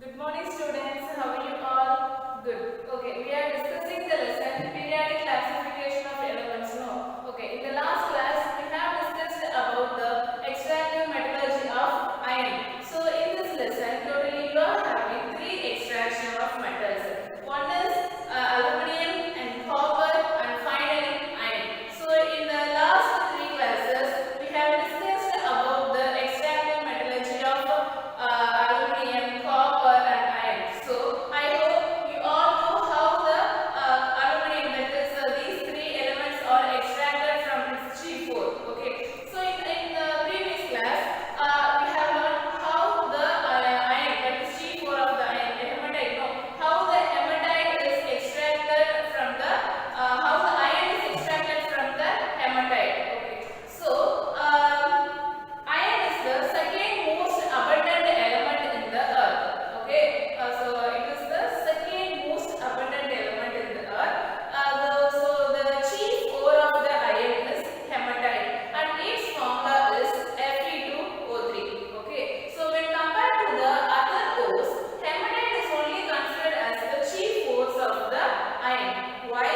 Good morning, students. How are you all? Good. Okay, we are discussing the lesson periodic classification of elements. No. Okay, in the last class we have discussed about the extractive metallurgy of iron. So in this lesson, totally you are having three extraction of metals. One is aluminum and copper and finally iron. So in the last three classes we have discussed about the extractive metallurgy of aluminum, copper and iron. So I hope you all know how the aluminum, that is these three elements are extracted from its G4. Okay. So in the previous class we have learned how the iron, that is G4 of the iron, hematite, no, how the hematite is extracted from the how the iron is extracted from the hematite. Okay. So iron is the second most abundant element in the earth. Okay, so it is the second most abundant element in the earth. So the chief ore of the iron is hematite, and its formula is Fe2O3. Okay, so when compared to the other ores, hematite is only considered as the chief ores of the iron. Why?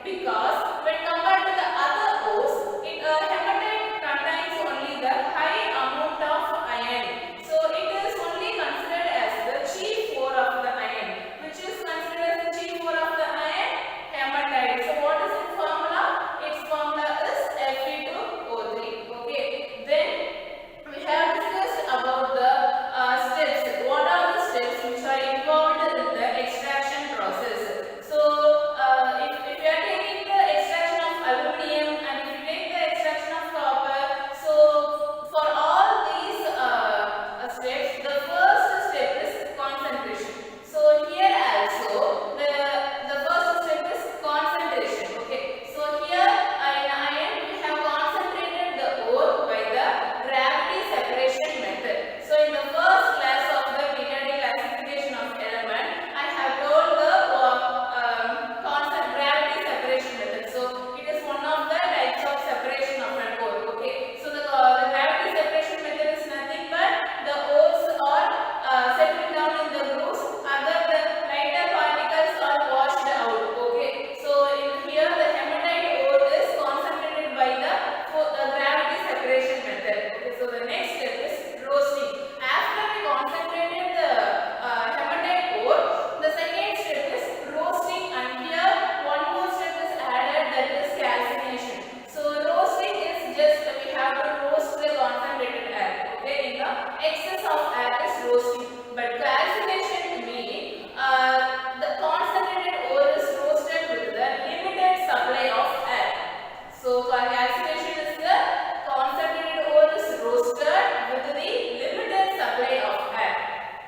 Because when compared to the other ores, hematite contains only the high amount of iron. So it is only considered as the chief ore of the iron. Which is considered as the chief ore of the iron? Hematite. So what is its formula? Its formula is Fe2O3. Okay. Then we have discussed about the steps. What are the steps which are involved in the extraction process? So if you are taking the extraction of aluminum and if you take the extraction of copper, so for all these steps, the first step is concentration. So here also the first step is concentration. Okay. So here in iron we have concentrated the ore by the gravity separation method. So in the first class of the periodic classification of element, I have told the constant gravity separation method. So it is one of the types of separation of an ore. Okay. So the gravity separation method is nothing but the ores are settling down in the grooves, other the lighter particles are washed out. Okay. So in here the hematite ore is concentrated by the gravity separation method. Okay. So the next step is roasting. After we concentrated the hematite ore, the second step is roasting, and here one more step is added, that is calcination. So roasting is just we have to roast the concentrated air. Okay, in the excess of air is roasting, but calcination means the concentrated ore is roasted with the limited supply of air. So calcination is the concentrated ore is roasted with the limited supply of air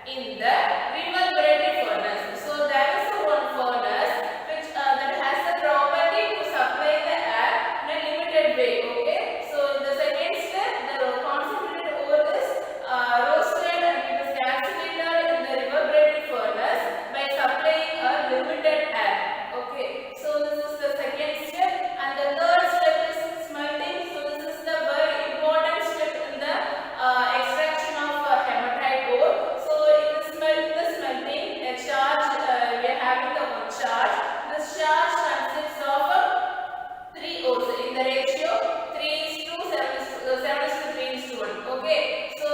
in the reverberated furnace. So there is one furnace which that has the property to supply the air in a limited way. Okay. So the second step, the concentrated ore is roasted and it is calcinated in the reverberated furnace by supplying a limited air. Okay. So this is the second step, and the third step is smelting. So this is the very important step in the extraction of hematite ore. So in the smelting, a charge, we are having the one charge. This charge consists of three ores in the ratio 3:7:3:1. Okay. So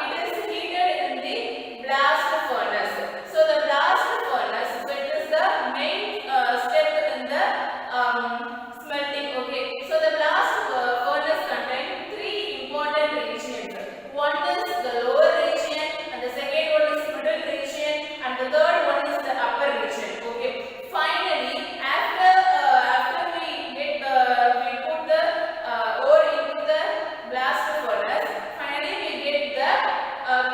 it is heated in the blast furnace. So the blast furnace, so it is the main step in the smelting. Okay. So the blast furnace contains three important regions. One is the lower region, and the second one is middle region, and the third one is the upper region. Okay. Finally, after we put the ore into the blast furnace, finally we get the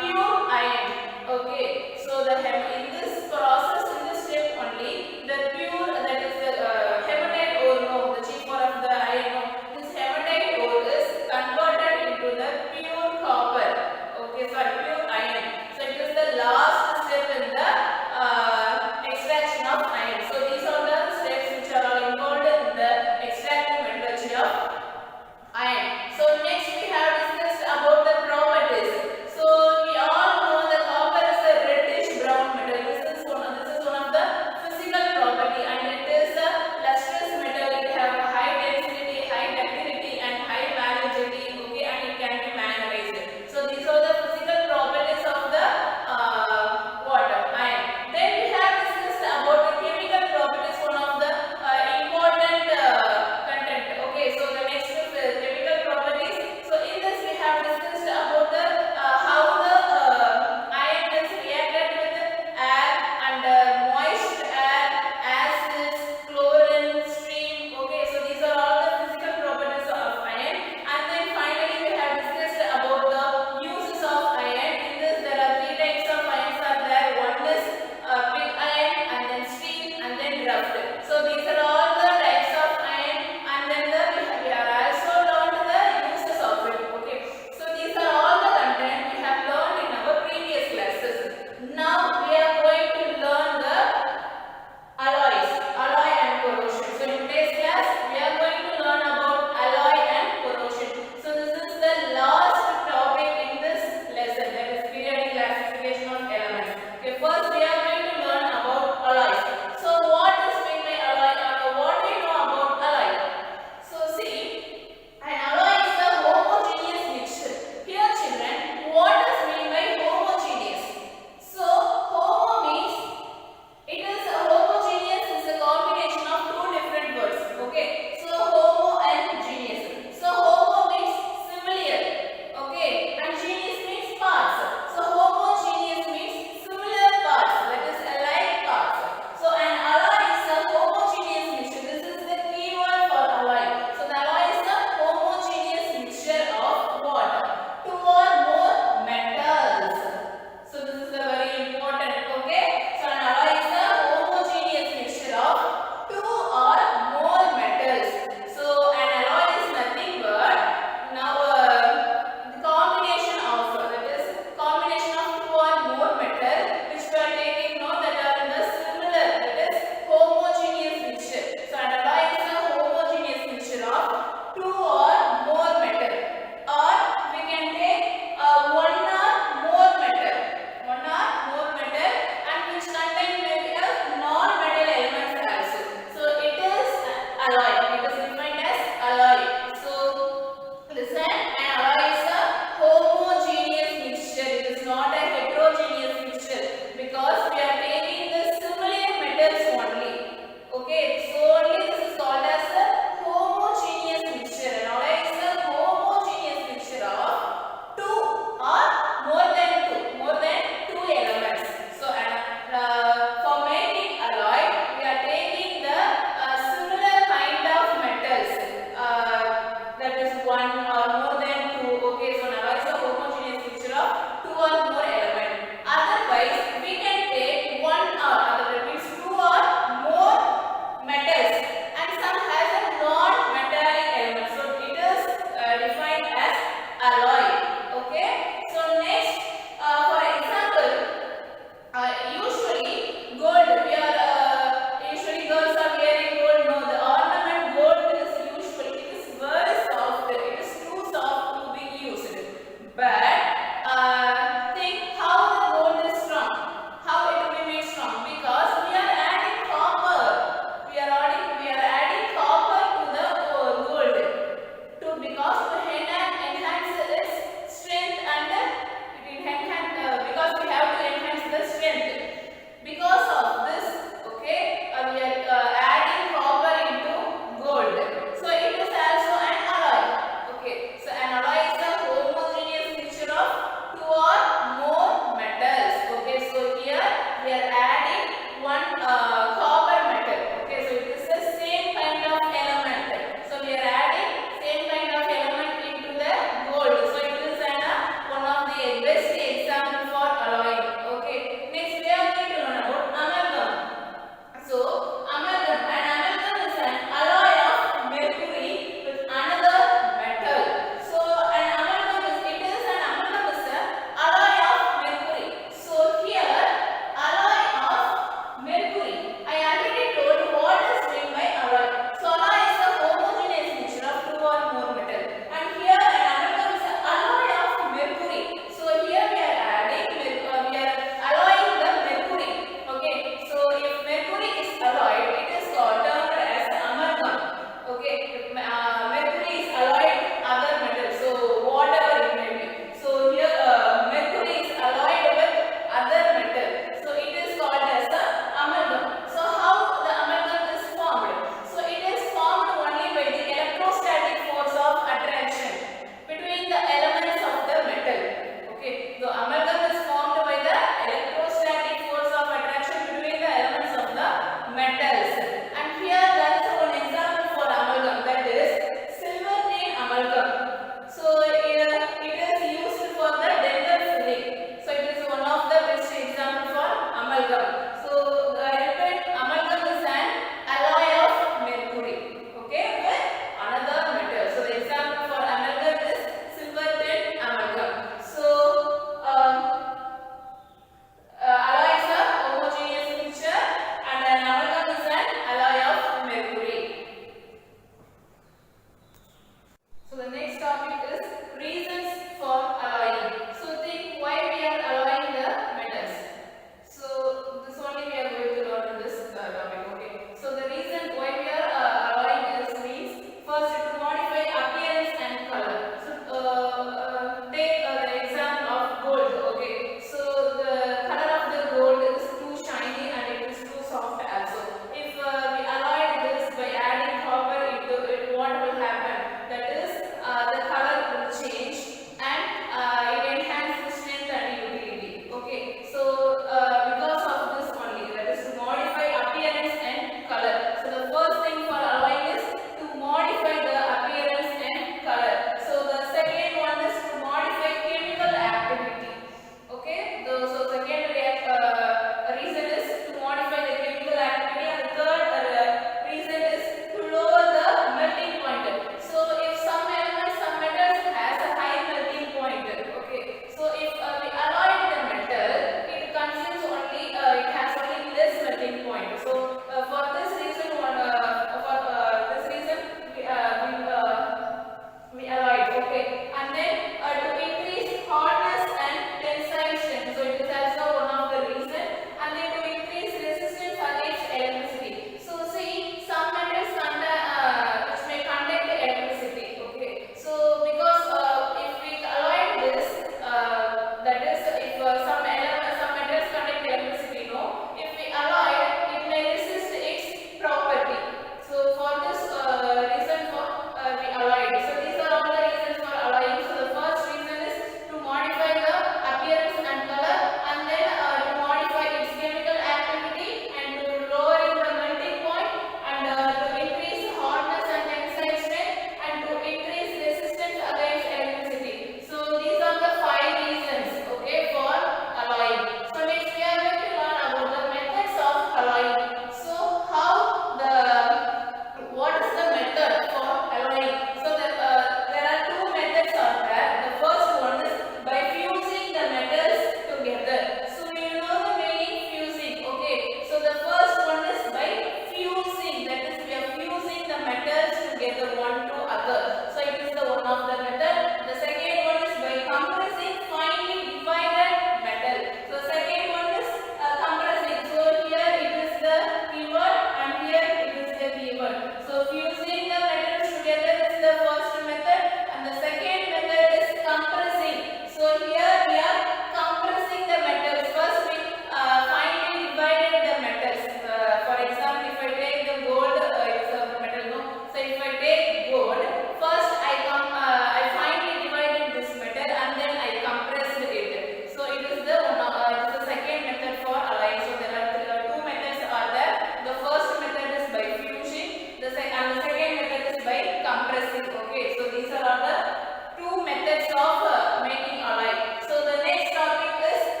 pure iron. Okay. So in this process, in this step only, the pure, that is the hematite ore, no, the chief ore of the iron, no, this hematite ore is converted into the pure copper. Okay, sorry, pure iron. So it is the last step in the extraction of iron. So these are the steps which are all involved in the extractive metallurgy of iron. So next we have discussed about the properties. So we all know the copper is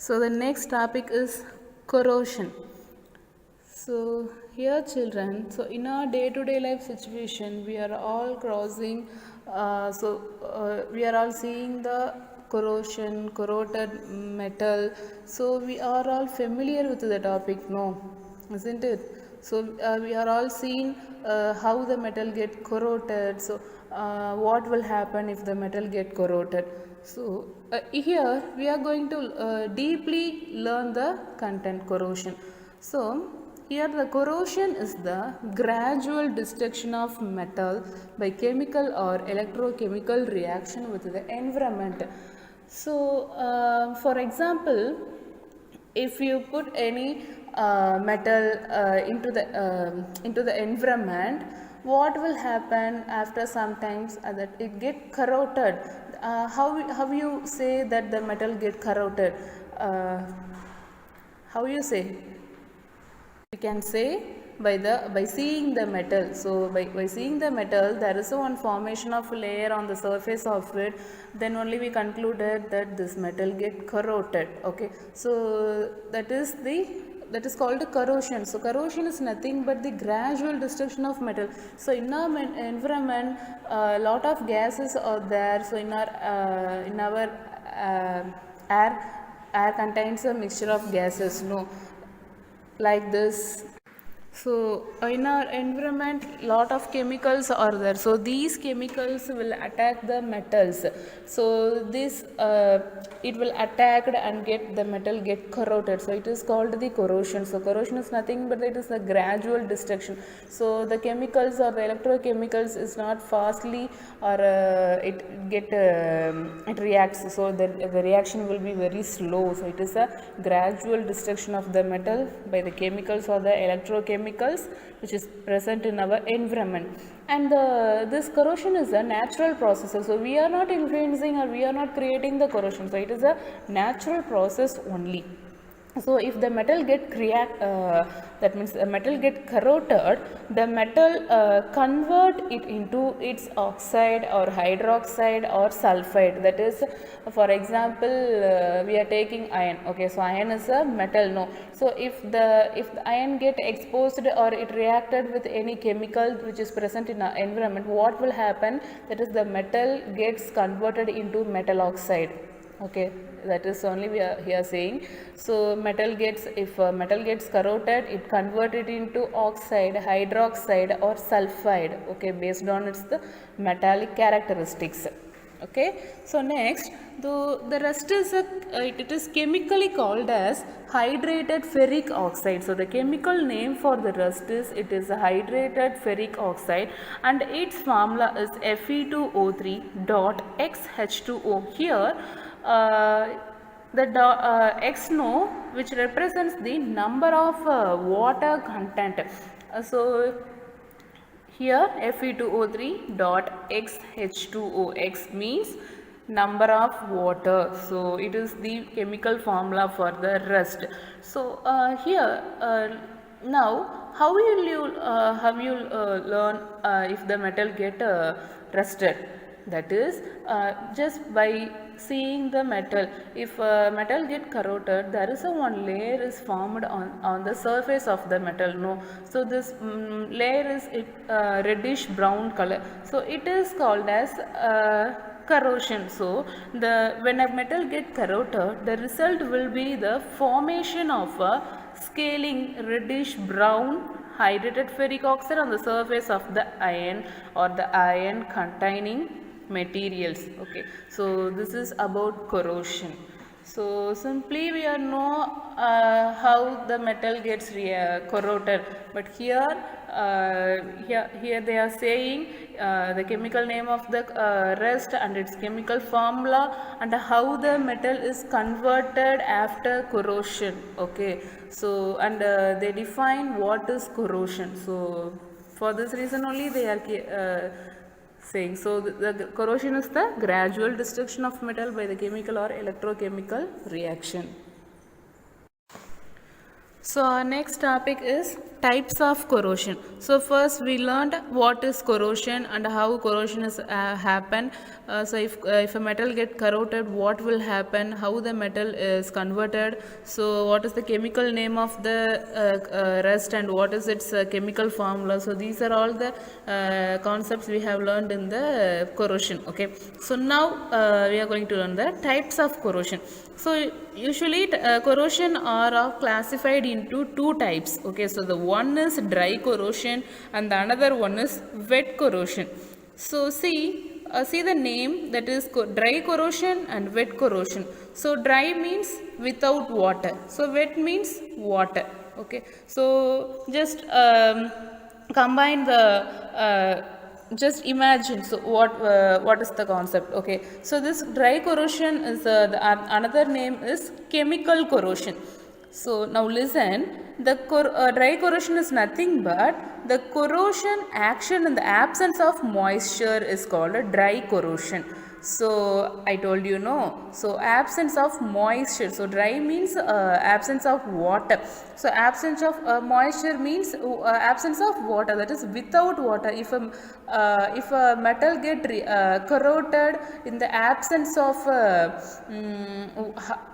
So the next topic is corrosion. So here children, so in our day-to-day life situation, we are all crossing, we are all seeing the corrosion, corroded metal. So we are all familiar with the topic, no, isn't it? So we are all seeing how the metal get corroded. So what will happen if the metal get corroded? So here we are going to deeply learn the content corrosion. So here the corrosion is the gradual destruction of metal by chemical or electrochemical reaction with the environment. So for example, if you put any metal into the environment, what will happen after sometimes that it get corroded? How you say that the metal get corroded? How you say? We can say by seeing the metal. So by seeing the metal, there is one formation of layer on the surface of it, then only we concluded that this metal get corroded. Okay, so that is called corrosion. So corrosion is nothing but the gradual destruction of metal. So in our environment, a lot of gases are there. So in our air contains a mixture of gases, no, like this. So in our environment, lot of chemicals are there. So these chemicals will attack the metals. So this it will attack and get the metal get corroded. So it is called the corrosion. So corrosion is nothing but it is a gradual destruction. So the chemicals or the electrochemicals is not fastly or it reacts. So the reaction will be very slow. So it is a gradual destruction of the metal by the chemicals or the electrochemicals which is present in our environment. And this corrosion is a natural process. So we are not influencing or we are not creating the corrosion. So it is a natural process only. So if the metal get that means the metal get corroded, the metal convert it into its oxide or hydroxide or sulfide. That is, for example, we are taking iron. Okay, so iron is a metal, no. So if the iron get exposed or it reacted with any chemical which is present in our environment, what will happen? That is, the metal gets converted into metal oxide. Okay, that is only we are here saying. So if metal gets corroded, it converted into oxide, hydroxide or sulfide. Okay, based on its the metallic characteristics. Okay, so next the rest is it is chemically called as hydrated ferric oxide. So the chemical name for the rust is it is a hydrated ferric oxide, and its formula is Fe2O3.XH2O. Here the X no, which represents the number of water content. So here Fe2O3.XH2OX means number of water. So it is the chemical formula for the rust. So here now how will you learn if the metal get rusted? That is just by seeing the metal. If metal get corroded, there is a one layer is formed on the surface of the metal, no. So this layer is reddish brown color. So it is called as corrosion. So when a metal get corroded, the result will be the formation of a scaling reddish brown hydrated ferric oxide on the surface of the iron or the iron containing materials. Okay, so this is about corrosion. So simply we are know how the metal gets corroded, but here they are saying the chemical name of the rust and its chemical formula and how the metal is converted after corrosion. Okay, so and they define what is corrosion. So for this reason only they are saying. So the corrosion is the gradual destruction of metal by the chemical or electrochemical reaction. So our next topic is types of corrosion. So first we learned what is corrosion and how corrosion is happen. So if a metal get corroded, what will happen? How the metal is converted? So what is the chemical name of the rust and what is its chemical formula? So these are all the concepts we have learned in the corrosion. Okay. So now we are going to learn the types of corrosion. So usually corrosion are classified into two types. Okay, so the one is dry corrosion and the another one is wet corrosion. So see the name, that is dry corrosion and wet corrosion. So dry means without water. So wet means water. Okay, so just combine the just imagine. So what is the concept? Okay, so this dry corrosion is another name is chemical corrosion. So now listen, the dry corrosion is nothing but the corrosion action in the absence of moisture is called a dry corrosion. So I told you, no, so absence of moisture. So dry means absence of water. So absence of moisture means absence of water, that is without water. If a metal get corroded in the absence of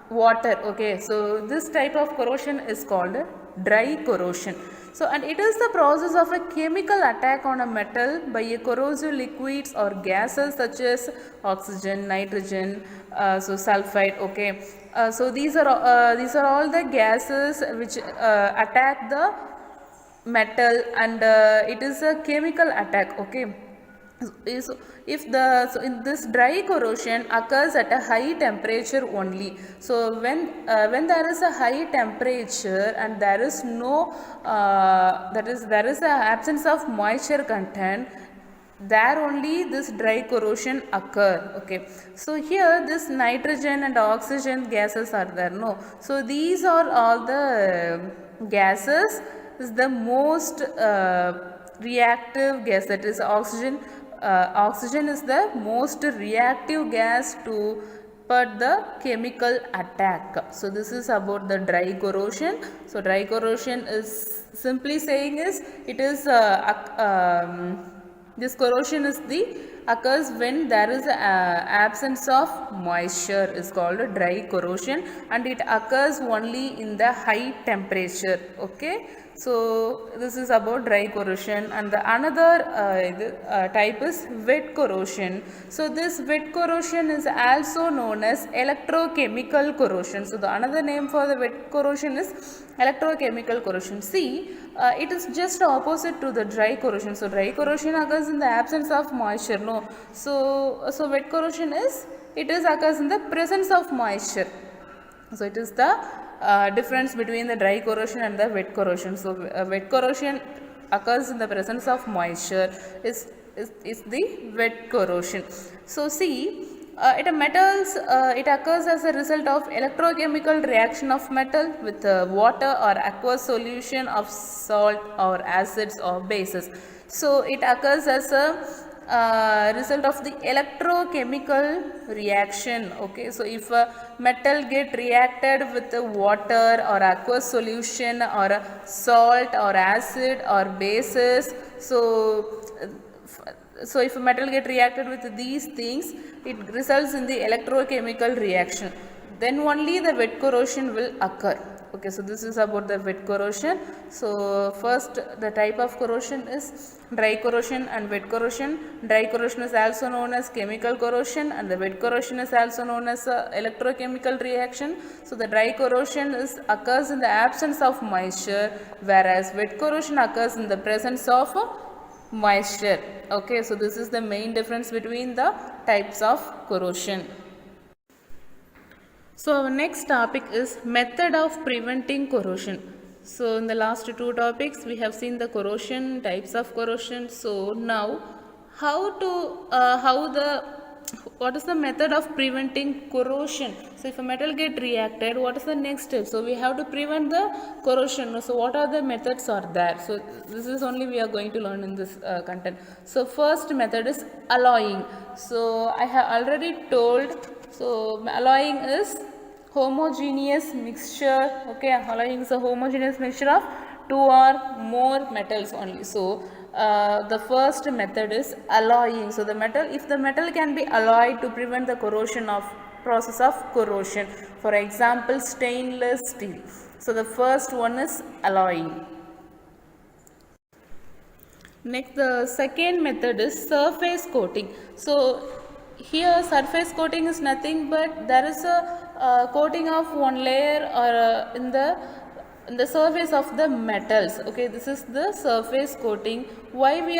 water, okay, so this type of corrosion is called dry corrosion. So and it is the process of a chemical attack on a metal by a corrosive liquids or gases such as oxygen, nitrogen, so sulfide. Okay, so these are all the gases which attack the metal, and it is a chemical attack. Okay, so in this dry corrosion occurs at a high temperature only. So when there is a high temperature and there is no there is a absence of moisture content, there only this dry corrosion occur. Okay, so here this nitrogen and oxygen gases are there, no, so these are all the gases is the most reactive gas, that is oxygen. Oxygen is the most reactive gas to put the chemical attack. So this is about the dry corrosion. So dry corrosion is simply saying is it is this corrosion is the occurs when there is a absence of moisture is called dry corrosion, and it occurs only in the high temperature. Okay, so this is about dry corrosion, and the another type is wet corrosion. So this wet corrosion is also known as electrochemical corrosion. So the another name for the wet corrosion is electrochemical corrosion. See, it is just opposite to the dry corrosion. So dry corrosion occurs in the absence of moisture, no. So wet corrosion is occurs in the presence of moisture. So it is the difference between the dry corrosion and the wet corrosion. So wet corrosion occurs in the presence of moisture is the wet corrosion. So see, it occurs as a result of electrochemical reaction of metal with water or aqueous solution of salt or acids or bases. So it occurs as a result of the electrochemical reaction. Okay, so if a metal get reacted with the water or aqueous solution or a salt or acid or bases, so if a metal get reacted with these things, it results in the electrochemical reaction, then only the wet corrosion will occur. Okay, so this is about the wet corrosion. So first, the type of corrosion is dry corrosion and wet corrosion. Dry corrosion is also known as chemical corrosion, and the wet corrosion is also known as electrochemical reaction. So the dry corrosion occurs in the absence of moisture, whereas wet corrosion occurs in the presence of moisture. Okay, so this is the main difference between the types of corrosion. So our next topic is method of preventing corrosion. So in the last two topics we have seen the corrosion, types of corrosion. So now what is the method of preventing corrosion? So if a metal get reacted, what is the next step? So we have to prevent the corrosion. So what are the methods are there? So this is only we are going to learn in this content. So first method is alloying. So I have already told, so alloying is homogeneous mixture. Okay, alloying is a homogeneous mixture of two or more metals only. So the first method is alloying. So the metal, if the metal can be alloyed to prevent the corrosion of process of corrosion, for example stainless steel. So the first one is alloying. Next, the second method is surface coating. So here surface coating is nothing but there is a coating of one layer or in the surface of the metals. Okay, this is the surface coating. Why we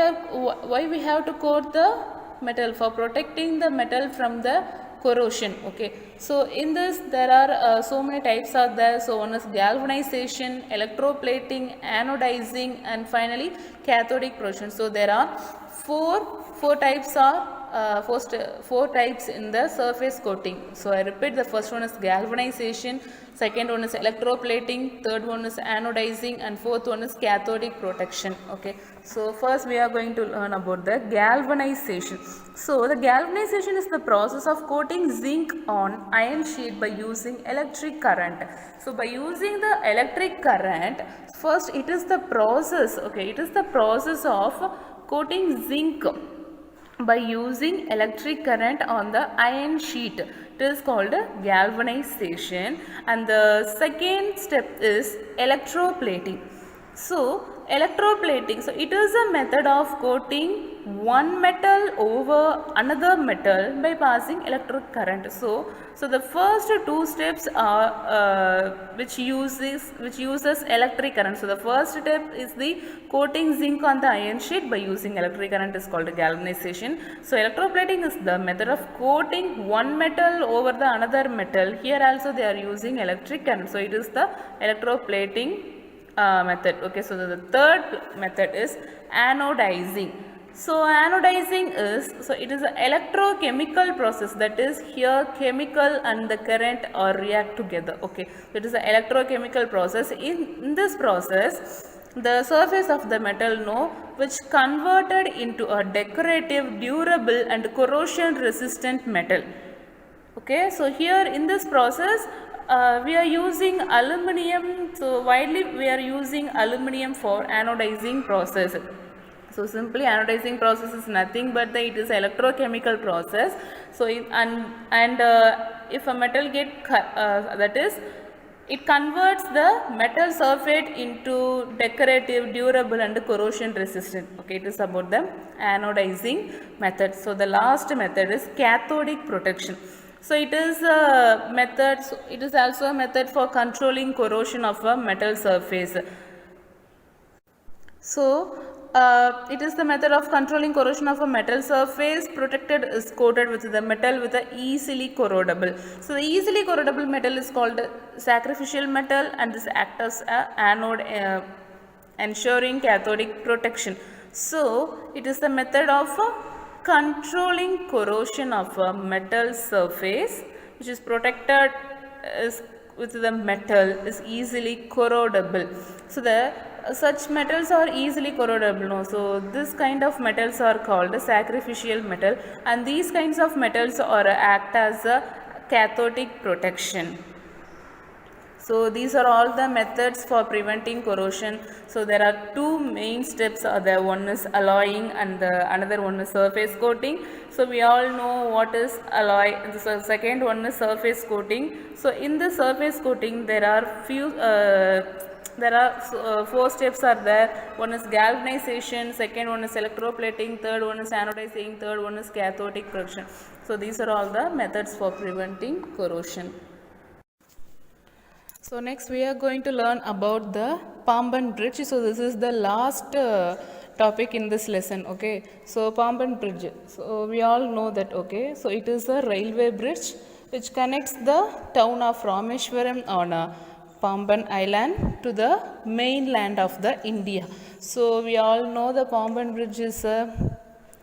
have to coat the metal? For protecting the metal from the corrosion. Okay, so in this there are so many types are there. So one is galvanization, electroplating, anodizing, and finally cathodic corrosion. So there are four types are four types in the surface coating. So I repeat, the first one is galvanization, second one is electroplating, third one is anodizing, and fourth one is cathodic protection. Okay, so first we are going to learn about the galvanization. So the galvanization is the process of coating zinc on iron sheet by using electric current. So by using the electric current, first it is the process, okay, it is the process of coating zinc by using electric current on the iron sheet. It is called galvanization. And the second step is electroplating. So electroplating, so it is a method of coating one metal over another metal by passing electric current. So the first two steps are which uses electric current. So the first step is the coating zinc on the iron sheet by using electric current is called galvanization. So electroplating is the method of coating one metal over the another metal. Here also they are using electric current. So it is the electroplating method. Okay, so the third method is anodizing. So anodizing is, so it is an electrochemical process, that is here chemical and the current or react together. Okay, so it is an electrochemical process. In this process, the surface of the metal which converted into a decorative, durable and corrosion resistant metal. Okay, so here in this process we are using aluminum. So widely we are using aluminum for anodizing process. So simply anodizing process is nothing but it is electrochemical process. So if a metal get that is, it converts the metal sulfate into decorative, durable and corrosion resistant. Okay, it is about the anodizing method. So the last method is cathodic protection. So it is a method, it is also a method for controlling corrosion of a metal surface. So it is the method of controlling corrosion of a metal surface. Protected is coated with the metal with a easily corrodable. So the easily corrodable metal is called sacrificial metal, and this acts as an anode ensuring cathodic protection. So it is the method of controlling corrosion of a metal surface which is protected with the metal is easily corrodable. So such metals are easily corrodable. No? So this kind of metals are called sacrificial metal, and these kinds of metals are act as a cathodic protection. So these are all the methods for preventing corrosion. So there are two main steps are there. One is alloying and another one is surface coating. So we all know what is alloy. The second one is surface coating. So in the surface coating there are few four steps are there. One is galvanization, second one is electroplating, third one is anodizing, third one is cathodic protection. So these are all the methods for preventing corrosion. So next we are going to learn about the Pamban Bridge. So this is the last topic in this lesson. Okay, so Pamban Bridge, so we all know that. Okay, so it is a railway bridge which connects the town of Rameshwaram on Pamban Island to the mainland of the India. So we all know the Pamban Bridge is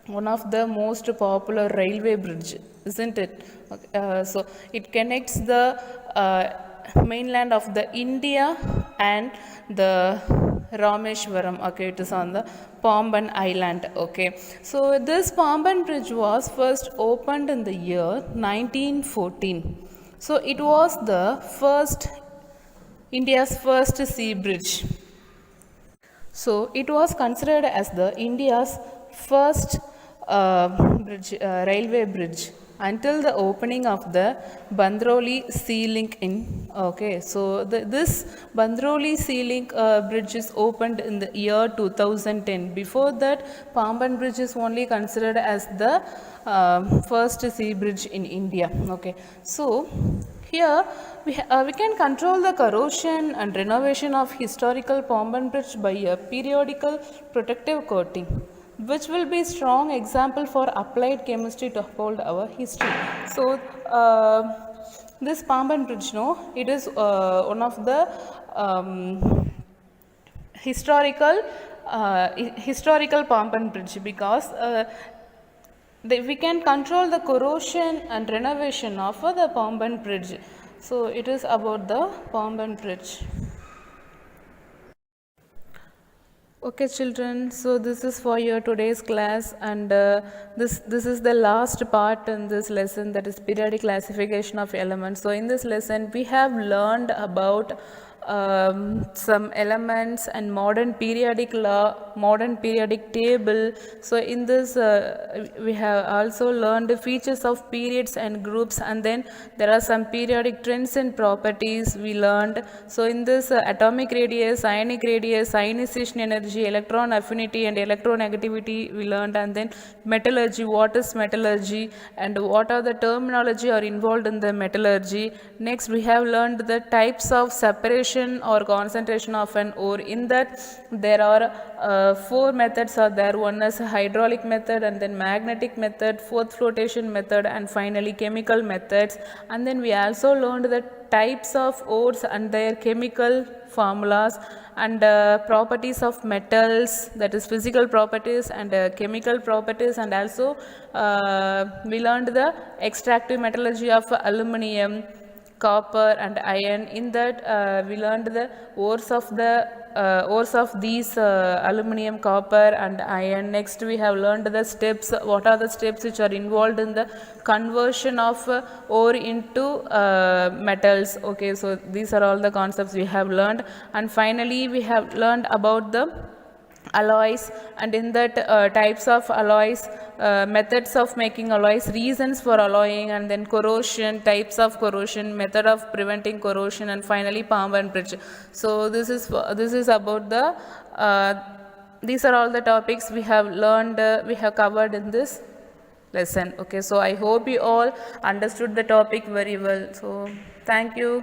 one of the most popular railway bridge, isn't it? Okay, so it connects the mainland of the India and the Rameshwaram. Okay, it is on the Pamban Island. Okay, so this Pamban Bridge was first opened in the year 1914. So it was the first India's first sea bridge. So it was considered as the India's first railway bridge until the opening of the Bandroli Sea Link in. Okay, so this Bandroli Sea Link bridge is opened in the year 2010. Before that, Pamban Bridge is only considered as the first sea bridge in India. Okay, so here we can control the corrosion and renovation of historical Pamban Bridge by a periodical protective coating, which will be strong example for applied chemistry to uphold our history. So this Pamban Bridge, no, it is one of the historical Pamban Bridge because we can control the corrosion and renovation of the Pamban Bridge. So it is about the Pamban Bridge. Okay children, so this is for your today's class, and this is the last part in this lesson, that is periodic classification of elements. So in this lesson we have learned about some elements and modern periodic law, modern periodic table. So in this we have also learned the features of periods and groups, and then there are some periodic trends and properties we learned. So in this atomic radius, ionic radius, ionization energy, electron affinity and electronegativity we learned, and then metallurgy, what is metallurgy and what are the terminology are involved in the metallurgy. Next we have learned the types of separation or concentration of an ore. In that there are 4 methods are there. One is hydraulic method, and then magnetic method, fourth flotation method, and finally chemical methods. And then we also learned the types of ores and their chemical formulas, and properties of metals, that is physical properties and chemical properties, and also we learned the extractive metallurgy of aluminum, copper and iron. In that we learned the ores of these aluminum, copper and iron. Next we have learned the steps, what are the steps which are involved in the conversion of ore into metals. Okay, so these are all the concepts we have learned. And finally we have learned about the alloys, and in that types of alloys, methods of making alloys, reasons for alloying, and then corrosion, types of corrosion, method of preventing corrosion, and finally Pamban Bridge. So this is about the these are all the topics we have learned, we have covered in this lesson. Okay, so I hope you all understood the topic very well. So thank you.